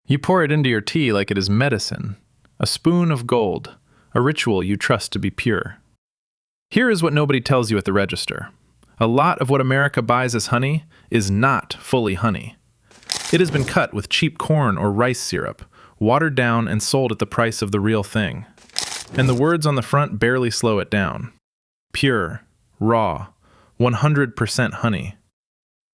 You pour it into your tea like it is medicine, a spoon of gold, a ritual you trust to be pure. Here is what nobody tells you at the register. A lot of what America buys as honey is not fully honey. It has been cut with cheap corn or rice syrup, watered down and sold at the price of the real thing. And the words on the front barely slow it down. Pure, raw, 100% honey.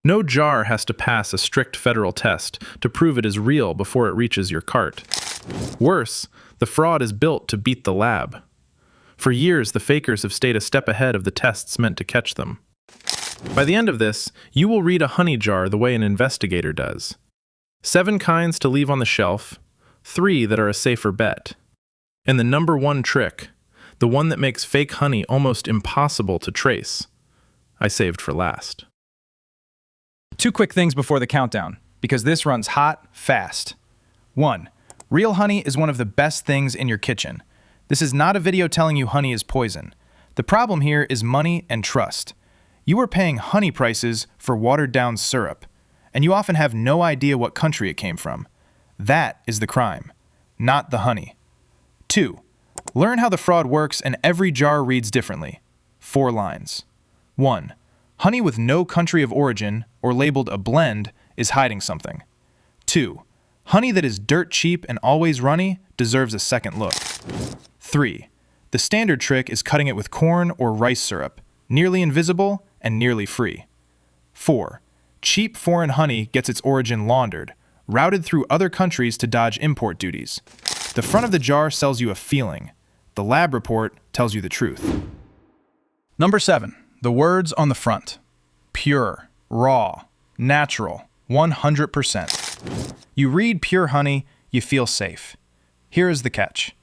No jar has to pass a strict federal test to prove it is real before it reaches your cart. Worse, the fraud is built to beat the lab. For years, the fakers have stayed a step ahead of the tests meant to catch them. By the end of this, you will read a honey jar the way an investigator does. 7 kinds to leave on the shelf, 3 that are a safer bet. And the number one trick, the one that makes fake honey almost impossible to trace, I saved for last. 2 quick things before the countdown, because this runs hot, fast. 1. Real honey is one of the best things in your kitchen. This is not a video telling you honey is poison. The problem here is money and trust. You are paying honey prices for watered-down syrup, and you often have no idea what country it came from. That is the crime, not the honey. 2. Learn how the fraud works, and every jar reads differently. 4 lines. 1. Honey with no country of origin, or labeled a blend, is hiding something. 2. Honey that is dirt cheap and always runny deserves a second look. 3. The standard trick is cutting it with corn or rice syrup, nearly invisible and nearly free. 4. Cheap foreign honey gets its origin laundered, routed through other countries to dodge import duties. The front of the jar sells you a feeling. The lab report tells you the truth. Number 7. The words on the front. Pure, raw, natural, 100%. You read pure honey, you feel safe. Here is the catch.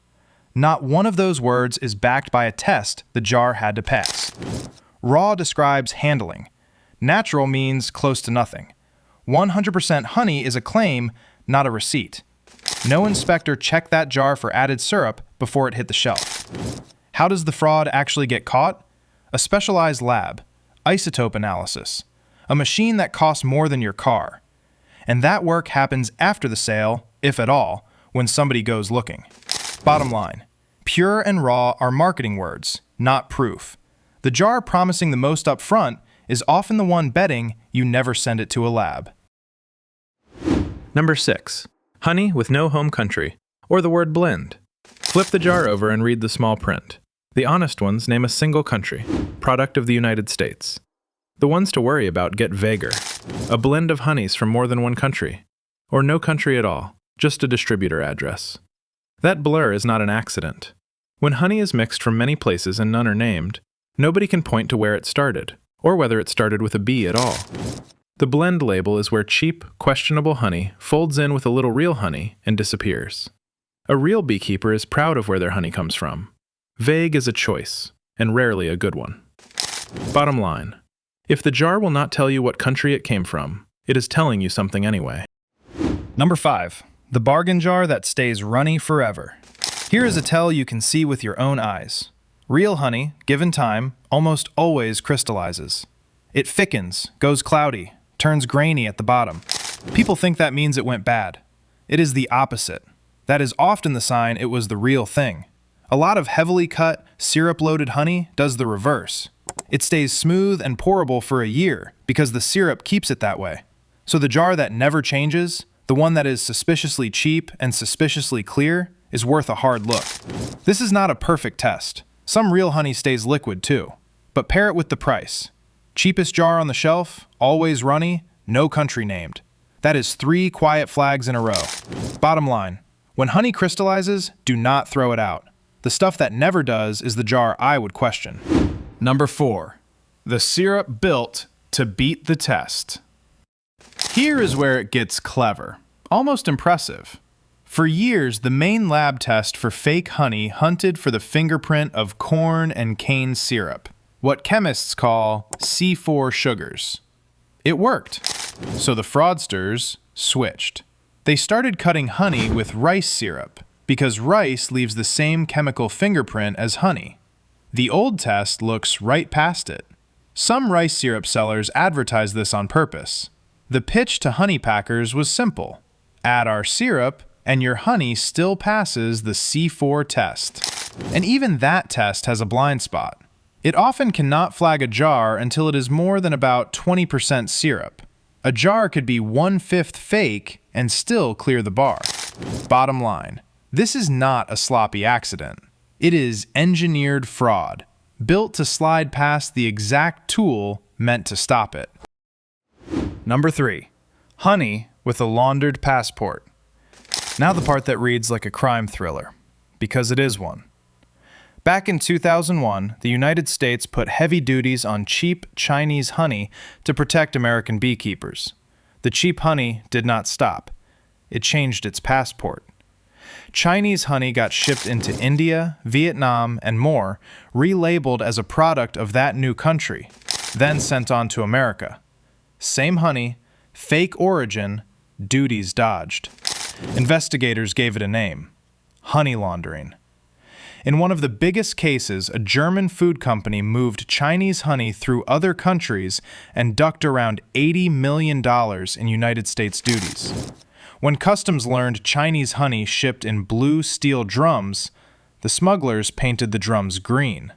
Not one of those words is backed by a test the jar had to pass. Raw describes handling. Natural means close to nothing. 100% honey is a claim, not a receipt. No inspector checked that jar for added syrup before it hit the shelf. How does the fraud actually get caught? A specialized lab, isotope analysis, a machine that costs more than your car. And that work happens after the sale, if at all, when somebody goes looking. Bottom line, pure and raw are marketing words, not proof. The jar promising the most up front is often the one betting you never send it to a lab. Number 6. Honey with no home country, or the word blend. Flip the jar over and read the small print. The honest ones name a single country, product of the United States. The ones to worry about get vaguer. A blend of honeys from more than one country, or no country at all, just a distributor address. That blur is not an accident. When honey is mixed from many places and none are named, nobody can point to where it started, or whether it started with a bee at all. The blend label is where cheap, questionable honey folds in with a little real honey and disappears. A real beekeeper is proud of where their honey comes from. Vague is a choice, and rarely a good one. Bottom line, if the jar will not tell you what country it came from, it is telling you something anyway. Number 5. The bargain jar that stays runny forever. Here is a tell you can see with your own eyes. Real honey, given time, almost always crystallizes. It thickens, goes cloudy, turns grainy at the bottom. People think that means it went bad. It is the opposite. That is often the sign it was the real thing. A lot of heavily cut, syrup-loaded honey does the reverse. It stays smooth and pourable for a year because the syrup keeps it that way. So the jar that never changes, the one that is suspiciously cheap and suspiciously clear, is worth a hard look. This is not a perfect test. Some real honey stays liquid too. But pair it with the price. Cheapest jar on the shelf, always runny, no country named. That is 3 quiet flags in a row. Bottom line, when honey crystallizes, do not throw it out. The stuff that never does is the jar I would question. Number 4. The syrup built to beat the test. Here is where it gets clever, almost impressive. For years, the main lab test for fake honey hunted for the fingerprint of corn and cane syrup, what chemists call C4 sugars. It worked. So the fraudsters switched. They started cutting honey with rice syrup, because rice leaves the same chemical fingerprint as honey. The old test looks right past it. Some rice syrup sellers advertise this on purpose. The pitch to honey packers was simple. Add our syrup, and your honey still passes the C4 test. And even that test has a blind spot. It often cannot flag a jar until it is more than about 20% syrup. A jar could be 1/5 fake and still clear the bar. Bottom line, this is not a sloppy accident. It is engineered fraud, built to slide past the exact tool meant to stop it. Number 3. Honey with a laundered passport. Now the part that reads like a crime thriller, because it is one. Back in 2001, the United States put heavy duties on cheap Chinese honey to protect American beekeepers. The cheap honey did not stop. It changed its passport. Chinese honey got shipped into India, Vietnam, and more, relabeled as a product of that new country, then sent on to America. Same honey, fake origin, duties dodged. Investigators gave it a name: honey laundering. In one of the biggest cases, a German food company moved Chinese honey through other countries and ducked around $80 million in United States duties. When customs learned Chinese honey shipped in blue steel drums, the smugglers painted the drums green.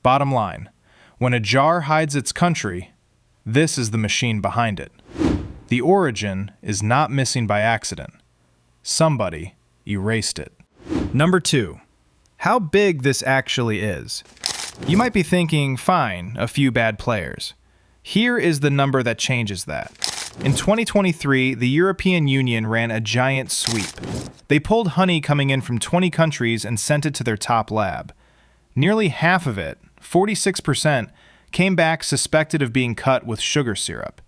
Bottom line, when a jar hides its country, this is the machine behind it. The origin is not missing by accident. Somebody erased it. Number 2. How big this actually is. You might be thinking, fine, a few bad players. Here is the number that changes that. In 2023, the European Union ran a giant sweep. They pulled honey coming in from 20 countries and sent it to their top lab. Nearly half of it, 46%, came back suspected of being cut with sugar syrup.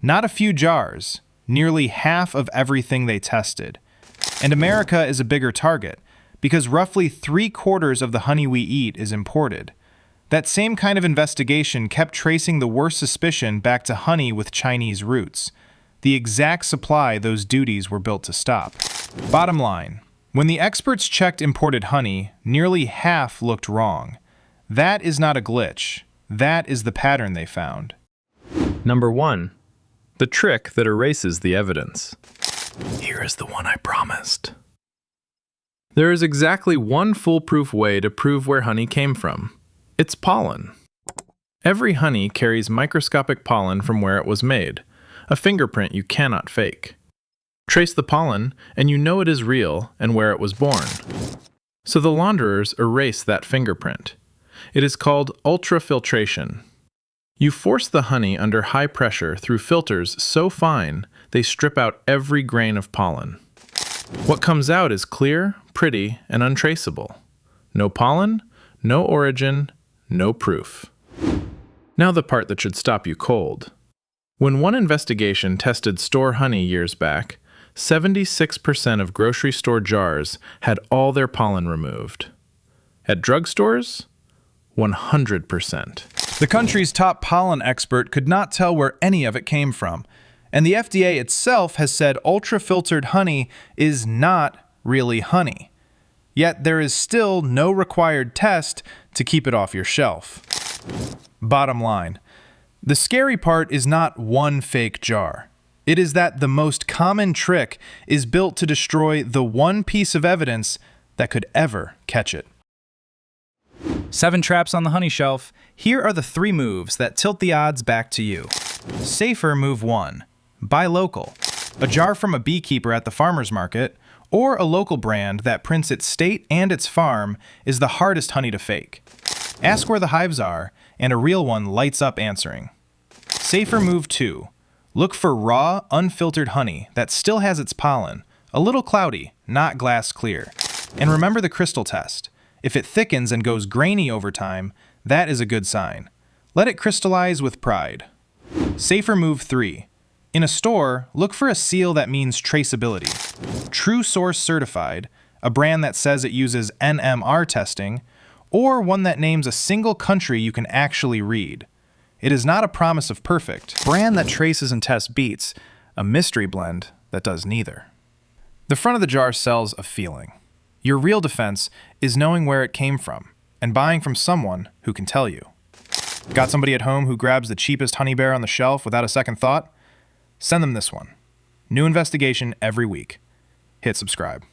Not a few jars, nearly half of everything they tested. And America is a bigger target, because roughly 3/4 of the honey we eat is imported. That same kind of investigation kept tracing the worst suspicion back to honey with Chinese roots, the exact supply those duties were built to stop. Bottom line, when the experts checked imported honey, nearly half looked wrong. That is not a glitch. That is the pattern they found. Number 1. The trick that erases the evidence. Here is the one I promised. There is exactly one foolproof way to prove where honey came from. It's pollen. Every honey carries microscopic pollen from where it was made, a fingerprint you cannot fake. Trace the pollen, and you know it is real and where it was born. So the launderers erase that fingerprint. It is called ultrafiltration. You force the honey under high pressure through filters so fine they strip out every grain of pollen. What comes out is clear, pretty, and untraceable. No pollen, no origin, no proof. Now the part that should stop you cold. When one investigation tested store honey years back, 76% of grocery store jars had all their pollen removed. At drugstores, 100%. The country's top pollen expert could not tell where any of it came from, and the FDA itself has said ultra-filtered honey is not really honey. Yet there is still no required test to keep it off your shelf. Bottom line, the scary part is not one fake jar. It is that the most common trick is built to destroy the one piece of evidence that could ever catch it. 7 traps on the honey shelf. Here are the 3 moves that tilt the odds back to you. Safer move 1. Buy local. A jar from a beekeeper at the farmer's market, or a local brand that prints its state and its farm, is the hardest honey to fake. Ask where the hives are, and a real one lights up answering. Safer move 2. Look for raw, unfiltered honey that still has its pollen, a little cloudy, not glass clear. And remember the crystal test. If it thickens and goes grainy over time, that is a good sign. Let it crystallize with pride. Safer move 3. In a store, look for a seal that means traceability. True Source Certified, a brand that says it uses NMR testing, or one that names a single country you can actually read. It is not a promise of perfect. Brand that traces and tests beats, a mystery blend that does neither. The front of the jar sells a feeling. Your real defense is knowing where it came from and buying from someone who can tell you. Got somebody at home who grabs the cheapest honey bear on the shelf without a second thought? Send them this one. New investigation every week. Hit subscribe.